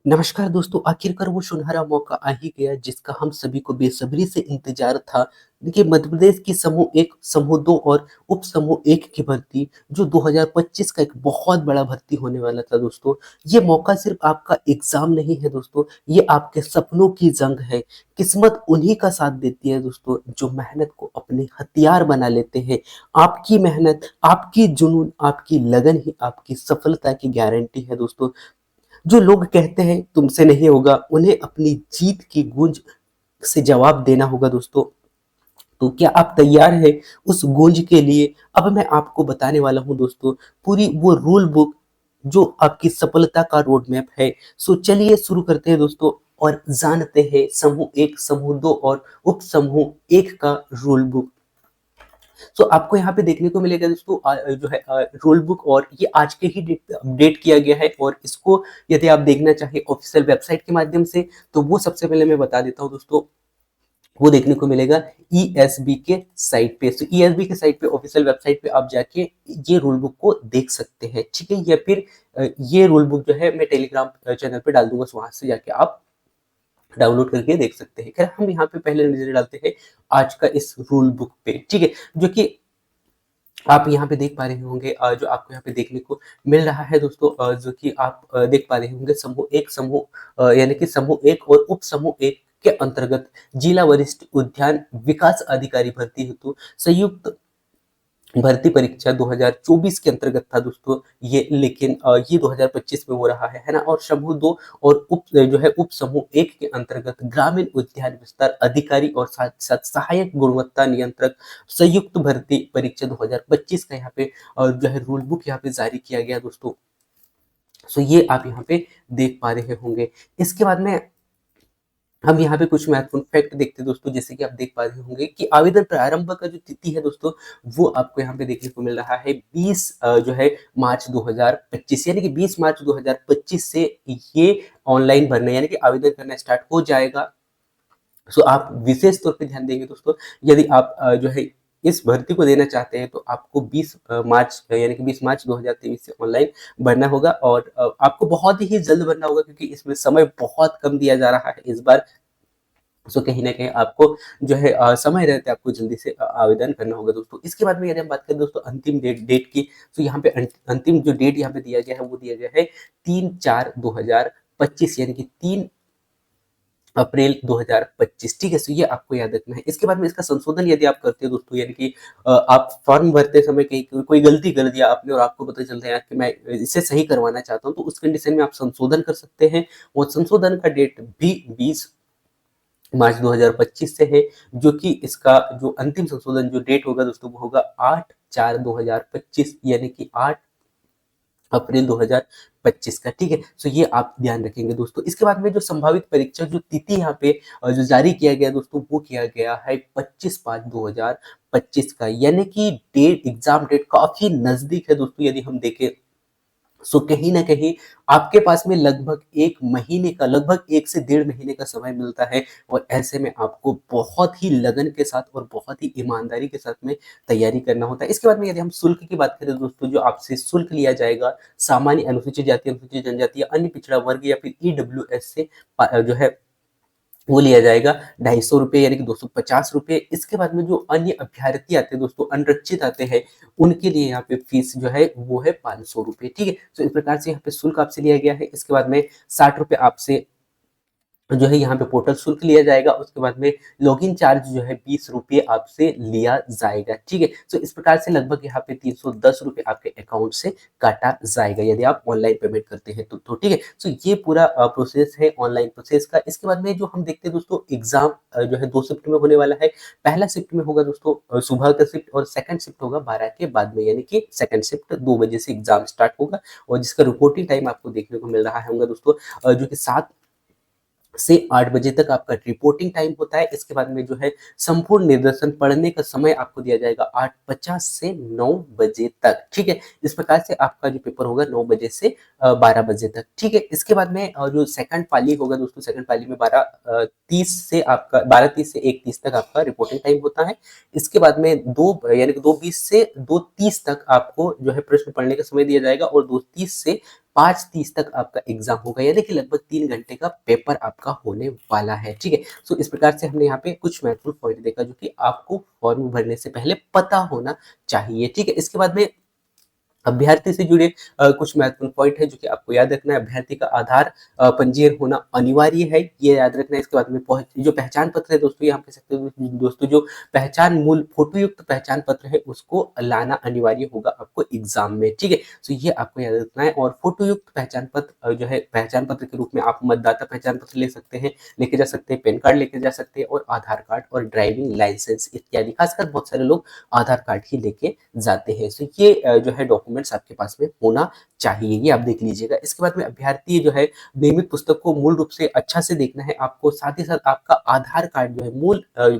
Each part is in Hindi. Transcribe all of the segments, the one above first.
नमस्कार दोस्तों, आखिरकार वो सुनहरा मौका आ ही गया जिसका हम सभी को बेसब्री से इंतजार था। देखिए, मध्य प्रदेश की समूह 1, समूह 2 और उप समूह 1 की भर्ती जो 2025 का एक बहुत बड़ा भर्ती होने वाला था दोस्तों। ये मौका सिर्फ आपका एग्जाम नहीं है दोस्तों, ये आपके सपनों की जंग है। किस्मत उन्हीं का साथ देती है दोस्तों जो मेहनत को अपने हथियार बना लेते हैं। आपकी मेहनत, आपकी जुनून, आपकी लगन ही आपकी सफलता की गारंटी है दोस्तों। जो लोग कहते हैं तुमसे नहीं होगा, उन्हें अपनी जीत की गूंज से जवाब देना होगा दोस्तों। तो क्या आप तैयार हैं उस गूंज के लिए? अब मैं आपको बताने वाला हूं दोस्तों, पूरी वो रूल बुक जो आपकी सफलता का रोड मैप है। सो चलिए शुरू करते हैं दोस्तों और जानते हैं समूह 1, समूह 2 और उप समूह 1 का रूल बुक। सो आपको यहाँ पे देखने को मिलेगा दोस्तों जो है रूल बुक, और ये आज के ही डेट पे अपडेट किया गया है। और इसको यदि आप देखना चाहे ऑफिशियल वेबसाइट के माध्यम से, तो वो सबसे पहले मैं बता देता हूँ दोस्तों, वो देखने को मिलेगा ईएसबी के साइट पे। तो ईएसबी के साइट पे, ऑफिशियल वेबसाइट पे आप जाके ये रूल बुक को देख सकते हैं, ठीक है। या फिर ये रूल बुक जो है मैं टेलीग्राम चैनल पे डाल दूंगा, so वहां से जाके आप डाउनलोड करके देख सकते हैं। खैर, हम यहाँ पे पहले नजर डालते हैं आज का इस रूल बुक पे, ठीक है, जो कि आप यहाँ पे देख पा रहे होंगे। जो आपको यहाँ पे देखने को मिल रहा है दोस्तों, जो कि आप देख पा रहे होंगे, समूह 1, समूह यानी कि समूह 1 और उप समूह 1 के अंतर्गत जिला वरिष्ठ उद्यान विकास अधिकारी भर्ती हेतु संयुक्त भर्ती परीक्षा 2024 के अंतर्गत था दोस्तों ये, लेकिन ये 2025 में हो रहा है ना। और समूह 2 और जो है उप समूह 1 के अंतर्गत ग्रामीण उद्यान विस्तार अधिकारी और साथ साथ सहायक गुणवत्ता नियंत्रक संयुक्त भर्ती परीक्षा 2025 का यहाँ पे जो है रूल बुक यहाँ पे जारी किया गया दोस्तों। सो ये आप यहाँ पे देख पा रहे होंगे। इसके बाद में हम यहाँ पे कुछ महत्वपूर्ण फैक्ट देखते हैं दोस्तों, जैसे कि आप देख पा रहे होंगे कि आवेदन प्रारंभ का जो तिथि है दोस्तों, वो आपको यहाँ पे देखने को मिल रहा है 20 जो है मार्च 2025, यानी कि 20 मार्च 2025 से ये ऑनलाइन भरना यानी कि आवेदन करना स्टार्ट हो जाएगा। सो आप विशेष तौर पे ध्यान देंगे दोस्तों, यदि आप जो है इस भर्ती को देना चाहते हैं तो आपको 20 मार्च यानी कि 20 मार्च 2023 से ऑनलाइन भरना होगा। और आपको बहुत ही जल्द भरना होगा क्योंकि इसमें समय बहुत कम दिया जा रहा है इस बार। सो कहीं ना कहीं आपको जो है समय रहते आपको जल्दी से आवेदन करना होगा दोस्तों। इसके बाद में यदि हम बात करें दोस्तों अंतिम डेट की, तो यहाँ पे अंतिम जो डेट यहाँ पे दिया गया है वो दिया गया है 3/4/2025, यानी कि 3 अप्रैल 2025, ठीक है। सो ये आपको याद रखना है। इसके बाद में इसका संशोधन यदि आप करते हो दोस्तों, यानी कि आप फॉर्म भरते समय कहीं कोई गलती कर दिया आपने और आपको पता चलता है कि मैं इसे सही करवाना चाहता हूँ, तो उस कंडीशन में आप संशोधन कर सकते हैं। और संशोधन का डेट भी 20 मार्च 2025 से है, जो कि इसका जो अंतिम संशोधन जो डेट होगा दोस्तों वो होगा 8/4/2025, यानी कि 8 अप्रैल 2025 का, ठीक है। सो ये आप ध्यान रखेंगे दोस्तों। इसके बाद में जो संभावित परीक्षा जो तिथि यहाँ पे जो जारी किया गया दोस्तों, वो किया गया है 25/5/2025 का, यानी कि डेट, एग्जाम डेट काफी नजदीक है दोस्तों। यदि हम देखें, सो कहीं ना कहीं आपके पास में लगभग 1 महीने का, लगभग 1 से 1.5 महीने का समय मिलता है। और ऐसे में आपको बहुत ही लगन के साथ और बहुत ही ईमानदारी के साथ में तैयारी करना होता है। इसके बाद में यदि हम शुल्क की बात करें दोस्तों, जो आपसे शुल्क लिया जाएगा सामान्य, अनुसूचित जाति, अनुसूचित जनजाति या अन्य पिछड़ा वर्ग या फिर ईडब्ल्यूएस से जो है वो लिया जाएगा 250 रुपये, यानी कि 250 रुपये। इसके बाद में जो अन्य अभ्यर्थी आते हैं दोस्तों, अनरक्षित आते हैं, उनके लिए यहाँ पे फीस जो है वो है 500 रुपये, ठीक है। तो इस प्रकार से यहाँ पे शुल्क आपसे लिया गया है। इसके बाद में 60 रुपये आपसे जो है यहाँ पे पोर्टल शुल्क लिया जाएगा। उसके बाद में लॉगिन चार्ज जो है 20 रुपये आपसे लिया जाएगा, ठीक है। तो इस प्रकार से लगभग यहाँ पे 310 रुपये आपके अकाउंट से काटा जाएगा यदि आप ऑनलाइन पेमेंट करते हैं तो ठीक है। तो ये पूरा प्रोसेस है ऑनलाइन प्रोसेस का। इसके बाद में जो हम देखते हैं दोस्तों, एग्जाम जो है 2 शिफ्ट में होने वाला है। पहला शिफ्ट में होगा दोस्तों सुबह का शिफ्ट, और सेकंड शिफ्ट होगा 12 के बाद में, यानी कि सेकंड शिफ्ट 2 बजे से एग्जाम स्टार्ट होगा। और जिसका रिपोर्टिंग टाइम आपको देखने को मिल रहा है होगा दोस्तों, जो कि 7 से 8 बजे तक आपका रिपोर्टिंग टाइम होता है। इसके बाद में जो है संपूर्ण निर्देशन पढ़ने का समय आपको दिया जाएगा 8:50 से 9 बजे तक, ठीक है। इस प्रकार से आपका जो पेपर होगा 9 बजे से 12 बजे तक, ठीक है। इसके बाद में जो सेकंड पाली होगा दोस्तों, सेकंड पाली में 12:30 से 1:30 तक आपका रिपोर्टिंग टाइम होता है। इसके बाद में 2 यानी कि 2:20 से 2:30 तक आपको जो है प्रश्न पढ़ने का समय दिया जाएगा, और 2:30 से 5:30 तक आपका एग्जाम होगा, यानी कि लगभग 3 घंटे का पेपर आपका होने वाला है। ठीक है, सो इस प्रकार से हमने यहाँ पे कुछ महत्वपूर्ण पॉइंट देखा जो कि आपको फॉर्म भरने से पहले पता होना चाहिए। ठीक है, इसके बाद में अभ्यर्थी से जुड़े कुछ महत्वपूर्ण पॉइंट है जो कि आपको याद रखना है। अभ्यर्थी का आधार पंजीयन होना अनिवार्य है, ये याद रखना है। इसके बाद में जो पहचान पत्र है दोस्तों, यहाँ पे सकते हो दोस्तों, जो पहचान मूल फोटो युक्त पहचान पत्र है उसको लाना अनिवार्य होगा आपको एग्जाम में। ठीक है, तो ये आपको याद रखना है। और फोटो युक्त पहचान पत्र जो है, पहचान पत्र के रूप में आप मतदाता पहचान पत्र ले सकते हैं, लेके जा सकते हैं, पैन कार्ड लेके जा सकते हैं, और आधार कार्ड और ड्राइविंग लाइसेंस इत्यादि। खासकर बहुत सारे लोग आधार कार्ड ही लेके जाते हैं। सो ये जो है डॉक्यूमेंट्स आपके पास में होना चाहिए, ये आप देख लीजिएगा। इसके बाद में अभ्यर्थी जो है नियमित पुस्तक को मूल रूप से अच्छा से देखना है आपको। साथ ही साथ आपका आधार कार्ड जो है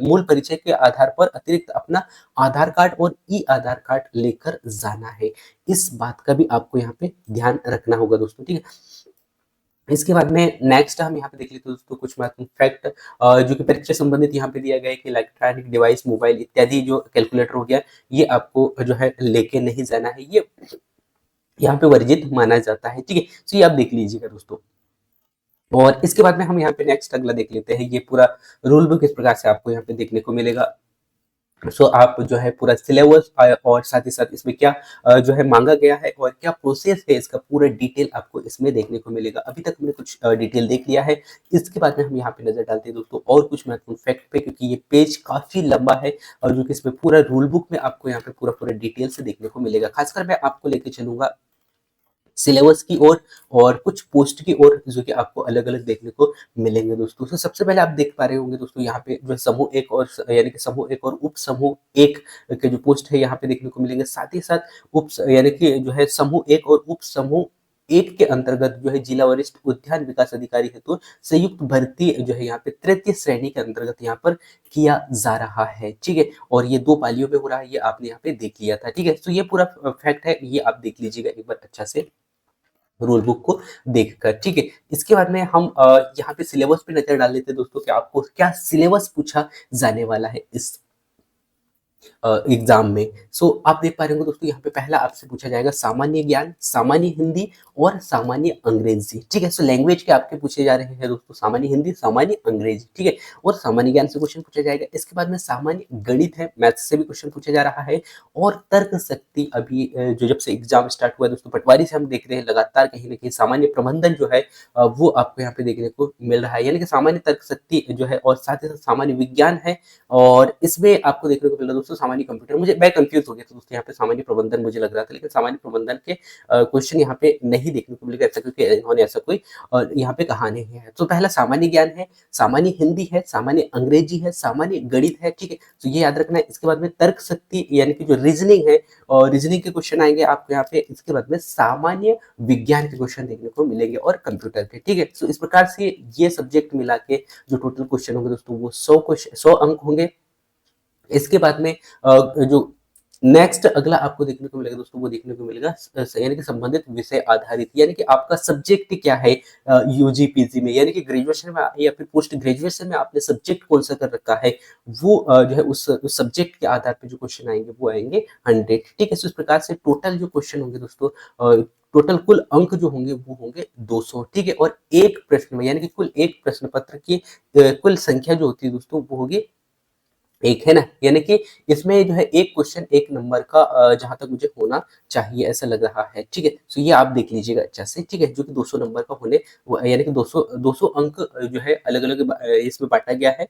मूल परिचय के आधार पर अतिरिक्त अपना आधार कार्ड और ई आधार कार्ड लेकर जाना है। इस बात का भी आपको यहाँ पे ध्यान रखना होगा दोस्तों। ठीक है, इसके बाद में नेक्स्ट हम यहाँ पे देख लेते हैं दोस्तों कुछ महत्वपूर्ण फैक्ट जो कि परीक्षा संबंधित यहाँ पे दिया गया है कि इलेक्ट्रॉनिक डिवाइस, मोबाइल इत्यादि, जो कैलकुलेटर हो गया, ये आपको जो है लेके नहीं जाना है, ये यहाँ पे वर्जित माना जाता है। ठीक है, तो ये आप देख लीजिएगा दोस्तों। और इसके बाद में हम यहाँ पे नेक्स्ट अगला देख लेते हैं। ये पूरा रूल बुक इस प्रकार से आपको यहाँ पे देखने को मिलेगा। सो आप जो है पूरा सिलेबस और साथ ही साथ इसमें क्या जो है मांगा गया है और क्या प्रोसेस है, इसका पूरा डिटेल आपको इसमें देखने को मिलेगा। अभी तक हमने कुछ डिटेल देख लिया है। इसके बाद में हम यहाँ पे नजर डालते हैं दोस्तों और कुछ महत्वपूर्ण फैक्ट पे, क्योंकि ये पेज काफी लंबा है और जो कि इसमें पूरा रूल बुक में आपको यहाँ पे पूरा पूरा डिटेल से देखने को मिलेगा। खासकर मैं आपको लेके चलूंगा सिलेबस की ओर और कुछ पोस्ट की ओर, जो कि आपको अलग अलग देखने को मिलेंगे दोस्तों। तो सबसे पहले आप देख पा रहे होंगे दोस्तों, यहाँ पे जो है समूह एक और यानी कि समूह एक और उप समूह एक के जो पोस्ट है यहाँ पे देखने को मिलेंगे। साथ ही साथ यानी कि जो है समूह एक और उप समूह एक के अंतर्गत जो है जिला वरिष्ठ उद्यान विकास अधिकारी है तो संयुक्त भर्ती जो है यहाँ पे तृतीय श्रेणी के अंतर्गत यहाँ पर किया जा रहा है। ठीक है, और ये 2 पालियों में हो रहा है, ये आपने यहाँ पे देख लिया था। ठीक है, तो ये पूरा फैक्ट है, ये आप देख लीजिएगा एक बार अच्छा से रूल बुक को देखकर। ठीक है, इसके बाद में हम यहाँ पे सिलेबस पे नजर डाल लेते हैं दोस्तों कि आपको क्या सिलेबस पूछा जाने वाला है इस एग्जाम में। सो आप देख पा रहे होंगे दोस्तों, यहाँ पे पहला आपसे पूछा जाएगा सामान्य ज्ञान, सामान्य हिंदी और सामान्य अंग्रेजी। ठीक है, सो लैंग्वेज के आपके पूछे जा रहे हैं दोस्तों, सामान्य हिंदी, सामान्य अंग्रेजी। ठीक है, और सामान्य ज्ञान से क्वेश्चन पूछा जाएगा। इसके बाद में सामान्य गणित है, मैथ्स से भी क्वेश्चन पूछा जा रहा है। और तर्क शक्ति अभी जो जब से एग्जाम स्टार्ट हुआ है दोस्तों, पटवारी से हम देख रहे हैं लगातार कहीं ना कहीं सामान्य प्रबंधन जो है वो आपको यहाँ पे देखने को मिल रहा है, यानी कि सामान्य तर्क शक्ति जो है, और साथ ही साथ सामान्य विज्ञान है। और इसमें आपको देखने को मिला दोस्तों सामान्य कंप्यूटर। मैं कंफ्यूज हो गया था दोस्तों, यहाँ पे सामान्य प्रबंधन मुझे लग रहा था, लेकिन सामान्य प्रबंधन के क्वेश्चन यहाँ पे नहीं देखने को मिलेगा ऐसा, क्योंकि इन्होंने ऐसा कोई यहाँ पे कहा नहीं है। तो पहला सामान्य ज्ञान है, सामान्य हिंदी है, सामान्य अंग्रेजी है, सामान्य गणित है। ठीक है, तो ये याद रखना है। इसके बाद में तर्क शक्ति यानी कि जो रीजनिंग है, और रीजनिंग के क्वेश्चन आएंगे आपको यहाँ पे। इसके बाद में सामान्य विज्ञान के क्वेश्चन देखने को मिलेंगे और कंप्यूटर के। ठीक है, तो इस प्रकार से ये सब्जेक्ट मिला के जो टोटल क्वेश्चन होंगे दोस्तों वो 100 अंक होंगे। इसके बाद में जो नेक्स्ट अगला आपको देखने को मिलेगा दोस्तों, वो देखने को मिलेगा यानी कि संबंधित विषय आधारित, यानी कि आपका सब्जेक्ट क्या है यूजी पीजी में, यानी कि ग्रेजुएशन में या फिर पोस्ट ग्रेजुएशन में आपने सब्जेक्ट कौन सा कर रखा है, वो जो है उस सब्जेक्ट के आधार पर जो क्वेश्चन आएंगे वो आएंगे 100। ठीक है, तो इस प्रकार से टोटल जो क्वेश्चन होंगे दोस्तों, टोटल कुल अंक जो होंगे वो होंगे 200। ठीक है, और एक प्रश्न में यानी कि कुल एक प्रश्न पत्र की कुल संख्या जो होती है दोस्तों वो होगी एक, है ना, यानी कि इसमें जो है एक क्वेश्चन एक नंबर का जहां तक मुझे होना चाहिए ऐसा लग रहा है। ठीक है, तो ये आप देख लीजिएगा अच्छा से। ठीक है, जो कि 200 नंबर का होने यानी कि 200 अंक जो है अलग अलग इसमें बांटा गया है।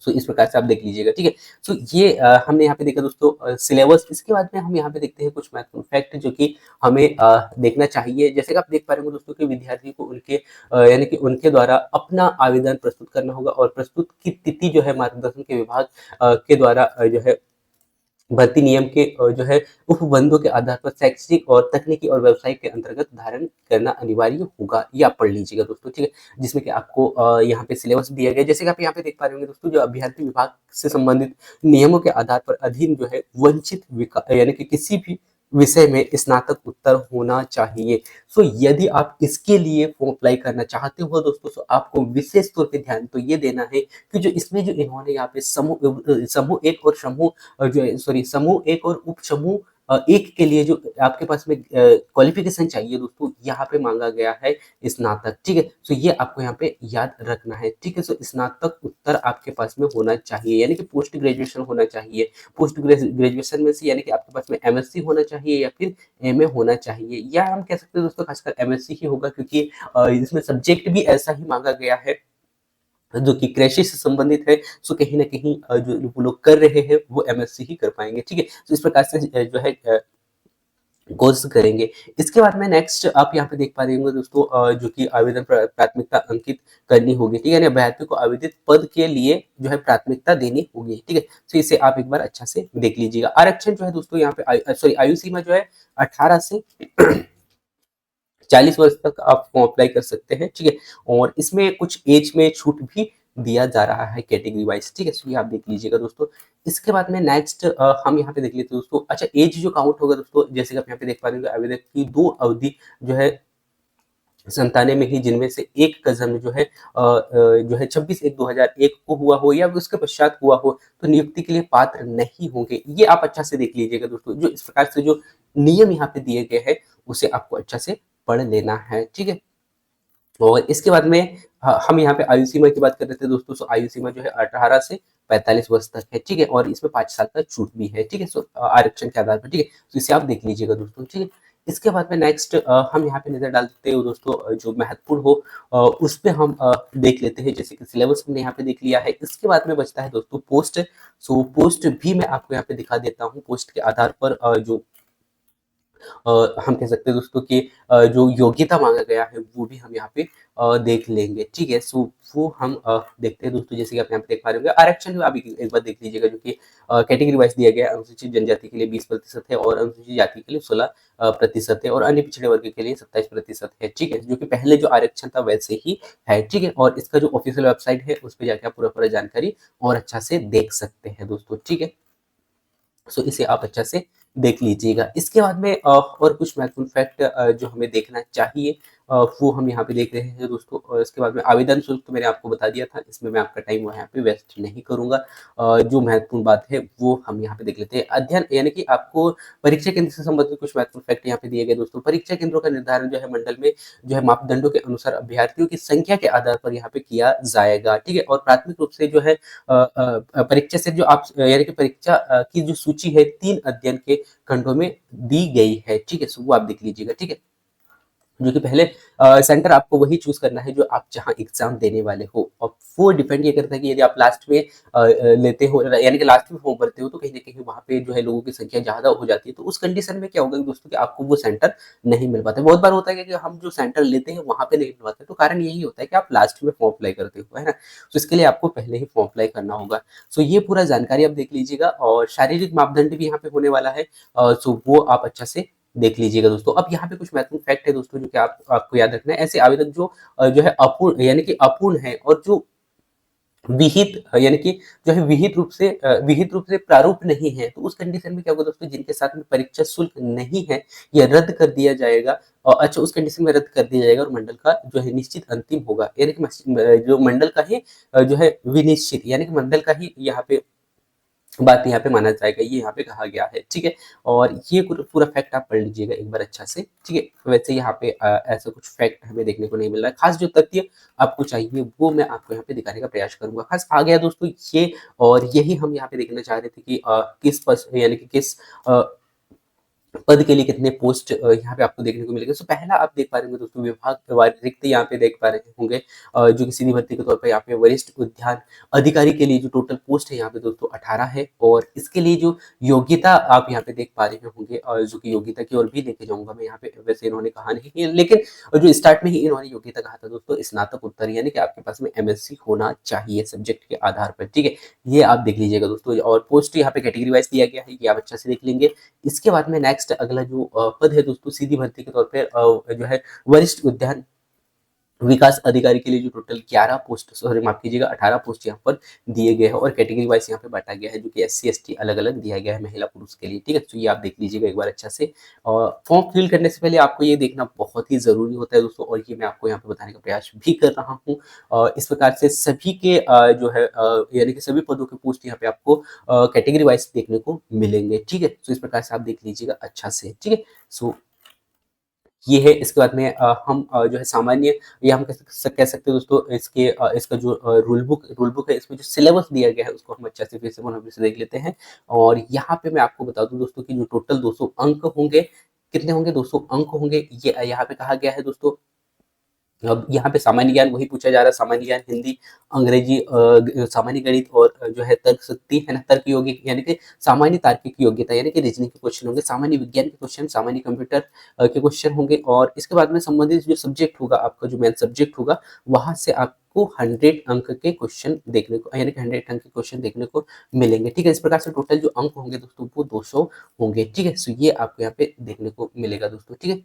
सो इस प्रकार से आप देख लीजिएगा। ठीक है, सो ये हमने यहाँ पे देखा दोस्तों सिलेबस। इसके बाद में हम यहाँ पे देखते हैं कुछ महत्वपूर्ण फैक्ट जो कि हमें देखना चाहिए। जैसे कि आप देख पा रहे होंगे दोस्तों कि विद्यार्थी को उनके यानी कि उनके द्वारा अपना आवेदन प्रस्तुत करना होगा, और प्रस्तुत की तिथि जो है मार्गदर्शन के विभाग के द्वारा जो है भर्ती नियम के जो है उपबंधों के आधार पर शैक्षिक और तकनीकी और व्यवसायिक के अंतर्गत धारण करना अनिवार्य होगा। ये आप पढ़ लीजिएगा दोस्तों। ठीक है, जिसमें कि आपको यहाँ पे सिलेबस दिया गया, जैसे कि आप यहाँ पे देख पा रहे होंगे दोस्तों, जो अभ्यर्थी विभाग से संबंधित नियमों के आधार पर अधीन जो है वंचित यानी कि किसी भी विषय में स्नातक उत्तर होना चाहिए। सो यदि आप इसके लिए फॉर्म अप्लाई करना चाहते हो दोस्तों, तो आपको विशेष तौर पे ध्यान तो ये देना है कि जो इसमें जो इन्होंने यहाँ पे समूह एक और समूह जो है सॉरी समूह एक और उप समूह एक के लिए जो आपके पास में क्वालिफिकेशन चाहिए दोस्तों, यहाँ पे मांगा गया है स्नातक, ठीक है। सो ये आपको यहाँ पे याद रखना है, ठीक है। सो स्नातक उत्तर आपके पास में होना चाहिए, यानी कि पोस्ट ग्रेजुएशन होना चाहिए। पोस्ट ग्रेजुएशन में से यानी कि आपके पास में एमएससी होना चाहिए या फिर एमए होना चाहिए, या हम कह सकते हैं दोस्तों खासकर एमएससी ही होगा, क्योंकि इसमें सब्जेक्ट भी ऐसा ही मांगा गया है जो कि कृषि से संबंधित है। सो कहीं ना कहीं जो वो लोग कर रहे हैं वो एमएससी ही कर पाएंगे, ठीक है। तो इस प्रकार से जो है कोर्स करेंगे। इसके बाद में नेक्स्ट आप यहाँ पे देख पा रहे होंगे दोस्तों, जो कि आवेदन प्राथमिकता अंकित करनी होगी, ठीक है। यानी अभ्यर्थी को आवेदित पद के लिए जो है प्राथमिकता देनी होगी, ठीक है। तो इसे आप एक बार अच्छा से देख लीजिएगा। आरक्षण जो है दोस्तों यहाँ पे सॉरी आयु सीमा जो है 18 से 40 वर्ष तक आप फॉर्म अप्लाई कर सकते हैं, ठीक है। और इसमें कुछ एज में छूट भी दिया जा रहा है कैटेगरी वाइज, ठीक है। सो ये आप देख लीजिएगा दोस्तों। इसके बाद में नेक्स्ट हम यहाँ पे देख लेते हैं दोस्तों। अच्छा, एज जो काउंट होगा दोस्तों, जैसे कि आप यहाँ पे देख पा रहे हो, आवेदक की 2 अवधि जो है संतानें में ही, जिनमें से एक का जन्म जो है 26/1/2001 को हुआ हो या उसके पश्चात हुआ हो, तो नियुक्ति के लिए पात्र नहीं होंगे। ये आप अच्छा से देख लीजिएगा दोस्तों। जो इस प्रकार से जो नियम यहाँ पे दिए गए हैं उसे आपको अच्छा से पढ़ लेना है, ठीक है। और इसके बाद में हम यहाँ पे आयु सीमा की बात कर रहे थे दोस्तों। सो आयु सीमा जो है 18 से 45 वर्ष तक है, ठीक है। और इसमें 5 साल का छूट भी है, ठीक है। सो आरक्षण के आधार पर, ठीक है। तो इसे आप देख लीजिएगा दोस्तों, ठीक है। इसके बाद में नेक्स्ट हम यहाँ पे नजर डालते हो दोस्तों, जो महत्वपूर्ण हो उस पे हम देख लेते हैं। जैसे कि सिलेबस हमने यहाँ पे देख लिया है। इसके बाद में बचता है दोस्तों पोस्ट। सो पोस्ट भी मैं आपको यहाँ पे दिखा देता हूँ। पोस्ट के आधार पर जो हम कह सकते हैं दोस्तों कि जो योग्यता मांगा गया है वो भी हम यहाँ पे देख लेंगे, ठीक है। सो वो हम देखते हैं दोस्तों। जैसे कि आप यहाँ पे देख पा रहे होंगे, आरक्षण आप एक बार देख लीजिएगा, जो कि कैटेगरी वाइज दिया गया है। अनुसूचित जनजाति के लिए 20% है, और अनुसूचित जाति के लिए 16% है, और अन्य पिछड़े वर्ग के लिए 27% है, ठीक है। जो कि पहले जो आरक्षण था वैसे ही है, ठीक है। और इसका जो ऑफिशियल वेबसाइट है उस पर जाके आप पूरा जानकारी और अच्छा से देख सकते हैं दोस्तों, ठीक है। सो इसे आप अच्छा से देख लीजिएगा। इसके बाद में और कुछ महत्वपूर्ण फैक्ट जो हमें देखना चाहिए वो हम यहाँ पे देख रहे हैं दोस्तों। और इसके बाद में आवेदन शुल्क तो मैंने आपको बता दिया था, इसमें मैं आपका टाइम यहाँ पे वेस्ट नहीं करूंगा। जो महत्वपूर्ण बात है वो हम यहाँ पे देख लेते हैं। अध्ययन यानी कि आपको परीक्षा केंद्र से संबंधित कुछ महत्वपूर्ण फैक्ट यहाँ पे दिए गए दोस्तों। परीक्षा केंद्रों का निर्धारण जो है मंडल में जो है मापदंडों के अनुसार अभ्यर्थियों की संख्या के आधार पर यहाँ पे किया जाएगा, ठीक है। और प्राथमिक रूप से जो है परीक्षा से जो आप यानी कि परीक्षा की जो सूची है 3 अध्ययन के खंडों में दी गई है, ठीक है। सो वो आप देख लीजिएगा, ठीक है। जो कि पहले सेंटर आपको वही चूज करना है जो आप जहां एग्जाम देने वाले हो। और वो डिपेंड ये करता है कि यदि आप लास्ट में लेते हो, यानी कि लास्ट में फॉर्म भरते हो, तो कहीं ना कहीं वहां पे जो है लोगों की संख्या ज्यादा हो जाती है। तो उस कंडीशन में क्या होगा दोस्तों कि आपको वो सेंटर नहीं मिल पाता। बहुत बार होता है कि हम जो सेंटर लेते हैं वहां पे नहीं मिल पाते, तो कारण यही होता है कि आप लास्ट में फॉर्म अप्लाई करते हो, है ना। तो इसके लिए आपको पहले ही फॉर्म अप्लाई करना होगा। सो ये पूरा जानकारी आप देख लीजिएगा। और शारीरिक मापदंड भी यहाँ पे होने वाला है, सो वो आप अच्छा से देख लीजिएगा दोस्तों। अब यहाँ पे कुछ महत्वपूर्ण फैक्ट है दोस्तों, जो कि आपको याद रखना है। ऐसे आवेदक जो है अपूर्ण यानी कि अपूर्ण है, और जो विहित यानी कि जो है विहित रूप से प्रारूप नहीं है, तो उस कंडीशन में क्या होगा दोस्तों, जिनके साथ में परीक्षा शुल्क नहीं है, यह रद्द कर दिया जाएगा। और अच्छा, उस कंडीशन में रद्द कर दिया जाएगा, और मंडल का जो है निश्चित अंतिम होगा, यानी कि जो मंडल का ही जो है विनिश्चित, यानी कि मंडल का ही यहाँ पे बात यहाँ पे माना जाएगा, ये यहाँ पे कहा गया है, ठीक है। और ये पूरा फैक्ट आप पढ़ लीजिएगा एक बार अच्छा से, ठीक है। वैसे यहाँ पे ऐसा कुछ फैक्ट हमें देखने को नहीं मिल रहा है। खास जो तथ्य आपको चाहिए वो मैं आपको यहाँ पे दिखाने का प्रयास करूंगा। खास आ गया दोस्तों ये, और यही हम यहाँ पे देखना चाह रहे थे कि यानी कि किस पद के लिए कितने पोस्ट यहाँ पे आपको देखने को मिलेंगे। सो पहला आप देख पा रहे होंगे दोस्तों, विभाग वार रिक्त यहाँ पे देख पा रहे होंगे, जो कि सीधी भर्ती के तौर पर यहाँ पे वरिष्ठ उद्यान अधिकारी के लिए जो टोटल पोस्ट है यहाँ पे दोस्तों 18 है। और इसके लिए जो योग्यता आप यहाँ पे देख पा रहे होंगे, जो कि योग्यता की ओर भी लेके जाऊंगा मैं यहाँ पे, वैसे इन्होंने कहा नहीं है, लेकिन जो स्टार्ट में ही इन्होंने योग्यता कहा था दोस्तों स्नातक उत्तर, यानी कि आपके पास में एमएससी होना चाहिए सब्जेक्ट के आधार पर, ठीक है। ये आप देख लीजिएगा दोस्तों। और पोस्ट यहाँ पे कैटेगरी वाइज दिया गया है, ये आप अच्छा से देख लेंगे। इसके बाद में नेक्स्ट अगला जो पद है दोस्तों सीधी भर्ती के तौर पे जो है वरिष्ठ उद्यान विकास अधिकारी के लिए जो टोटल 11 पोस्ट, सॉरी माफ कीजिएगा 18 पोस्ट यहाँ पर दिए गए हैं और कैटेगरी वाइज यहाँ पे बांटा गया है, जो कि एससी एसटी अलग अलग दिया गया है महिला पुरुष के लिए। ठीक है, तो ये आप देख लीजिएगा एक बार अच्छा से। और फॉर्म फिल करने से पहले आपको ये देखना बहुत ही जरूरी होता है दोस्तों, और ये मैं आपको यहाँ पे बताने का प्रयास भी कर रहा हूँ। इस प्रकार से सभी के जो है यानी कि सभी पदों के पोस्ट यहाँ पे आपको कैटेगरी वाइज देखने को मिलेंगे। ठीक है, तो इस प्रकार से आप देख लीजिएगा अच्छा से। ठीक है, सो ये है। इसके बाद में हम जो है सामान्य, ये हम कह सकते हैं दोस्तों, इसका जो रूल बुक है, इसमें जो सिलेबस दिया गया है उसको हम अच्छा से फिर से फिर से देख लेते हैं। और यहाँ पे मैं आपको बता दूं दोस्तों कि जो टोटल 200 अंक होंगे, कितने होंगे, 200 अंक होंगे। ये यहाँ पे कहा गया है दोस्तों। अब यहाँ पे सामान्य ज्ञान वही पूछा जा रहा है, सामान्य ज्ञान हिंदी, अंग्रेजी, सामान्य गणित और जो है तर्क शक्ति है ना, तर्क यौगिक यानी कि सामान्य तार्किक योग्यता यानी कि रीजनिंग के क्वेश्चन होंगे, सामान्य विज्ञान के क्वेश्चन, सामान्य कंप्यूटर के क्वेश्चन होंगे। और इसके बाद में संबंधित जो सब्जेक्ट होगा, आपका जो मेन सब्जेक्ट होगा, वहां से आपको 100 अंक के क्वेश्चन देखने को, यानी कि 100 अंक के क्वेश्चन देखने को मिलेंगे। ठीक है, इस प्रकार से टोटल जो अंक होंगे दोस्तों वो 200 होंगे। ठीक है, सो ये आपको यहाँ पे देखने को मिलेगा दोस्तों। ठीक है,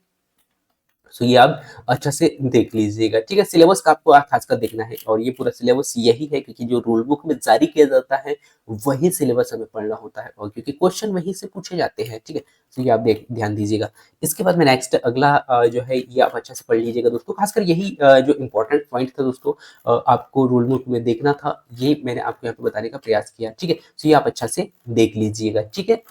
सो ये आप अच्छा से देख लीजिएगा। ठीक है, सिलेबस का आपको खासकर देखना है, और ये पूरा सिलेबस यही है क्योंकि जो रूल बुक में जारी किया जाता है वही सिलेबस हमें पढ़ना होता है, और क्योंकि क्वेश्चन वहीं से पूछे जाते हैं। ठीक है, तो ये आप ध्यान दीजिएगा। इसके बाद में नेक्स्ट अगला जो है ये आप अच्छा से पढ़ लीजिएगा दोस्तों। खासकर यही जो इंपॉर्टेंट पॉइंट था दोस्तों, आपको रूल बुक में देखना था, ये मैंने आपको यहाँ पे बताने का प्रयास किया। ठीक है, तो ये आप अच्छा से देख लीजिएगा। ठीक है,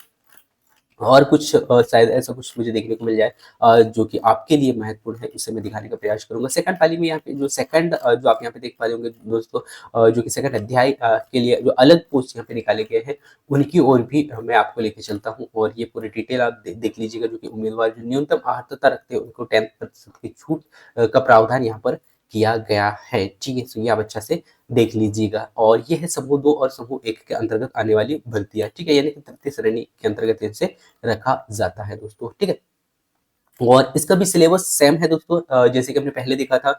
और कुछ शायद ऐसा कुछ मुझे देखने को मिल जाए जो कि आपके लिए महत्वपूर्ण है, उसे मैं दिखाने का प्रयास करूंगा। सेकंड पाली में यहाँ पे जो सेकंड जो आप यहाँ पे देख पा रहे होंगे दोस्तों, जो कि सेकंड अध्याय के लिए जो अलग पोस्ट यहाँ पे निकाले गए हैं, उनकी ओर भी मैं आपको लेके चलता हूँ। और ये पूरी डिटेल आप देख लीजिएगा। जो कि उम्मीदवार जो न्यूनतम अर्हता रखते हैं उनको 10% की छूट का प्रावधान यहाँ पर किया गया है। ठीक है, तो ये आप अच्छा से देख लीजिएगा। और ये है समूह 2 और समूह 1 के अंतर्गत आने वाली भर्तियां। ठीक है, यानी कि तृतीय श्रेणी के अंतर्गत इनसे रखा जाता है दोस्तों। ठीक है, और इसका भी सिलेबस सेम है दोस्तों, जैसे कि हमने पहले देखा था,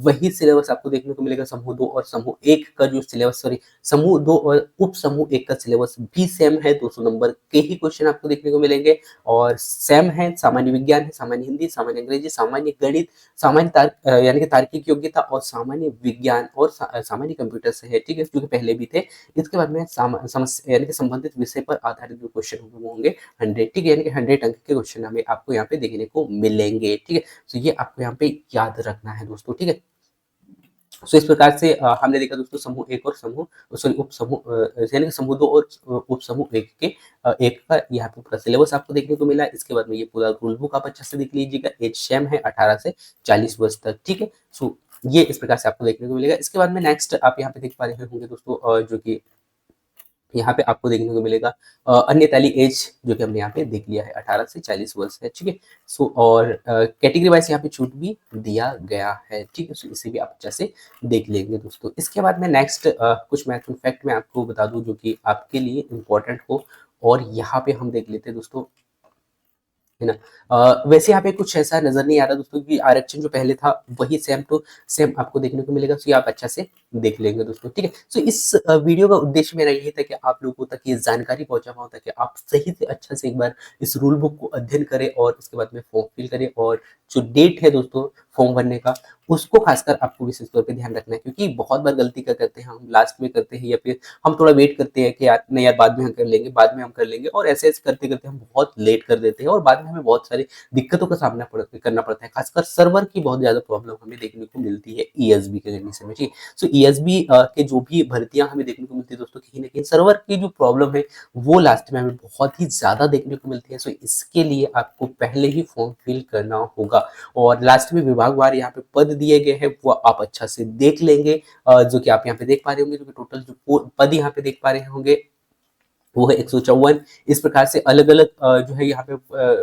वही सिलेबस आपको देखने को मिलेगा। समूह 2 और समूह 1 का जो सिलेबस, सॉरी, समूह 2 और उप समूह 1 का सिलेबस भी सेम है। 200 नंबर के ही क्वेश्चन आपको देखने को मिलेंगे, और सेम है। सामान्य विज्ञान है, सामान्य हिंदी, सामान्य अंग्रेजी, सामान्य गणित, सामान्य यानी कि तार्किक योग्यता, और सामान्य विज्ञान और सामान्य कंप्यूटर से है। ठीक है, जो कि पहले भी थे। इसके बाद में यानी कि संबंधित विषय पर आधारित जो क्वेश्चन होंगे वो होंगे 100। ठीक है, यानी कि 100 अंक के क्वेश्चन हमें आपको यहाँ पे देखने को मिलेंगे। ठीक है, तो ये आपको यहाँ पे याद रखना है दोस्तों। ठीक है, सो इस प्रकार से हमने देखा दोस्तों समूह 1 और समूह, सॉरी, उप समूह, यानी कि समूह 2 और उप समूह 1 के एक का यहाँ पे पूरा सिलेबस आपको देखने को मिला। इसके बाद में ये पूरा रूल बुक आप अच्छे से देख लीजिएगा। एज सेम है 18 से 40 वर्ष तक। ठीक है, सो ये इस प्रकार से आपको देखने को मिलेगा। इसके बाद में नेक्स्ट आप यहाँ पे देख पा रहे होंगे दोस्तों, जो कि यहाँ पे आपको देखने को मिलेगा अन्य ताली एज, जो कि हमने यहाँ पे देख लिया है 18 से 40 वर्ष है। ठीक है, सो और कैटेगरी वाइज यहाँ पे छूट भी दिया गया है। ठीक है, सो इसे भी आप अच्छे से देख लेंगे दोस्तों। इसके बाद में नेक्स्ट कुछ महत्वपूर्ण फैक्ट मैं आपको बता दूं जो कि आपके लिए इम्पोर्टेंट हो, और यहाँ पे हम देख लेते हैं दोस्तों, है ना। वैसे यहाँ पे कुछ ऐसा नजर नहीं आ रहा दोस्तों कि आरक्षण जो पहले था वही सेम टू सेम आपको देखने को मिलेगा। सो ये आप अच्छा से देख लेंगे दोस्तों। ठीक है, सो इस वीडियो का उद्देश्य मेरा यही था कि आप लोगों तक ये जानकारी पहुंचा पाऊँ, ताकि आप सही से अच्छा से एक बार इस रूल बुक को अध्ययन करें, और उसके बाद में फॉर्म फिल करें। और जो डेट है दोस्तों फॉर्म भरने का, उसको खासकर आपको विशेष तौर पे ध्यान रखना है, क्योंकि बहुत बार गलती क्या करते हैं, हम लास्ट में करते हैं, या फिर हम थोड़ा वेट करते हैं कि यार नहीं यार बाद में हम कर लेंगे, बाद में हम कर लेंगे, और ऐसे ऐसे करते करते हम बहुत लेट कर देते हैं, और बाद में हमें बहुत सारी दिक्कतों का सामना करना पड़ता है। खासकर सर्वर की बहुत ज्यादा प्रॉब्लम हमें देखने को मिलती है ईएसबी के कंडीशन में। ठीक है, सो ईएसबी के जो भी भर्तियां हमें देखने को मिलती है दोस्तों, कहीं ना कहीं सर्वर की जो प्रॉब्लम है वो लास्ट में हमें बहुत ही ज्यादा देखने को मिलती है। सो इसके लिए आपको पहले ही फॉर्म फिल करना होगा, और लास्ट में विभागवार यहाँ पे पद दिए गए हैं वो आप अच्छा से देख लेंगे। जो कि आप यहाँ पे देख पा रहे होंगे, जो कि टोटल जो पद यहाँ पे देख पा रहे होंगे वो है 154। इस प्रकार से अलग अलग जो है यहाँ पे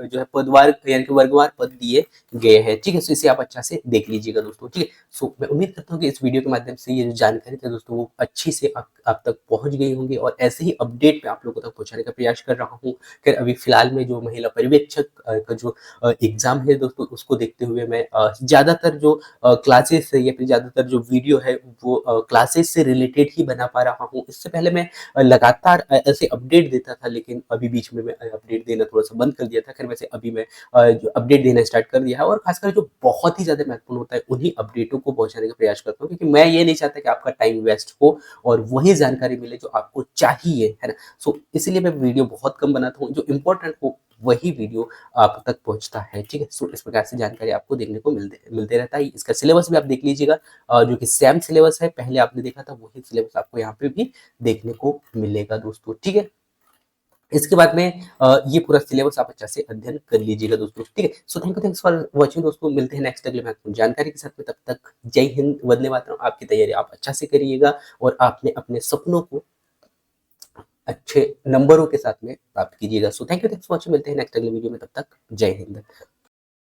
जो है पदवार यानी कि वर्गवार पद दिए गए हैं। ठीक है, सो इसे आप अच्छा से देख लीजिएगा दोस्तों। ठीक है, सो मैं उम्मीद करता हूँ कि इस वीडियो के माध्यम से ये जो जानकारी थी दोस्तों वो अच्छी से आप तक पहुंच गई होंगी, और ऐसे ही अपडेट मैं आप लोगों तक पहुंचाने का प्रयास कर रहा हूँ। फिर अभी फिलहाल में जो महिला पर्यवेक्षक का जो एग्जाम है दोस्तों, उसको देखते हुए मैं ज्यादातर जो क्लासेस है या फिर ज्यादातर जो वीडियो है वो क्लासेस से रिलेटेड ही बना पा रहा हूँ। इससे पहले मैं लगातार ऐसे अपडेट देता था, लेकिन अभी बीच में मैं अपडेट देना थोड़ा-सा बंद कर दिया था। खैर वैसे अभी मैं जो अपडेट देना स्टार्ट कर दिया है, और खासकर जो बहुत ही ज़्यादा महत्वपूर्ण होता है, उन्हीं अपडेटों को पहुँचाने का प्रयास करता हूँ, क्योंकि मैं ये नहीं चाहता कि आपका टाइम वेस्ट हो और वही जानकारी मिले जो आपको चाहिए, है ना? सो इसीलिए मैं वीडियो बहुत कम बनाता हूँ, जो इम्पोर्टेंट हो वही वीडियो आप तक पहुँचता है, ठीक है? सो इस प्रकार से जानकारी आपको देखने को मिलते मिलते रहता है। इसका सिलेबस भी आप देख लीजिएगा, जो कि सेम सिलेबस है, पहले आपने देखा था वही सिलेबस आपको यहाँ पे भी देखने को मिलेगा दोस्तों, ठीक है? इसके बाद में ये पूरा सिलेबस आप अच्छा से अध्ययन कर लीजिएगा दोस्तों, ठीक है? सो थैंक्स फॉर वॉचिंग दोस्तों, मिलते हैं नेक्स्ट अगले महत्वपूर्ण जानकारी के साथ में, तब तक जय हिंद, वंदे मातरम। आपकी तैयारी आप अच्छा से करिएगा और आपने अपने सपनों को अच्छे नंबरों के साथ में प्राप्त कीजिएगा। सो थैंक्स फॉर वॉचिंग, मिलते हैं नेक्स्ट अगले वीडियो में, तब तक जय हिंद।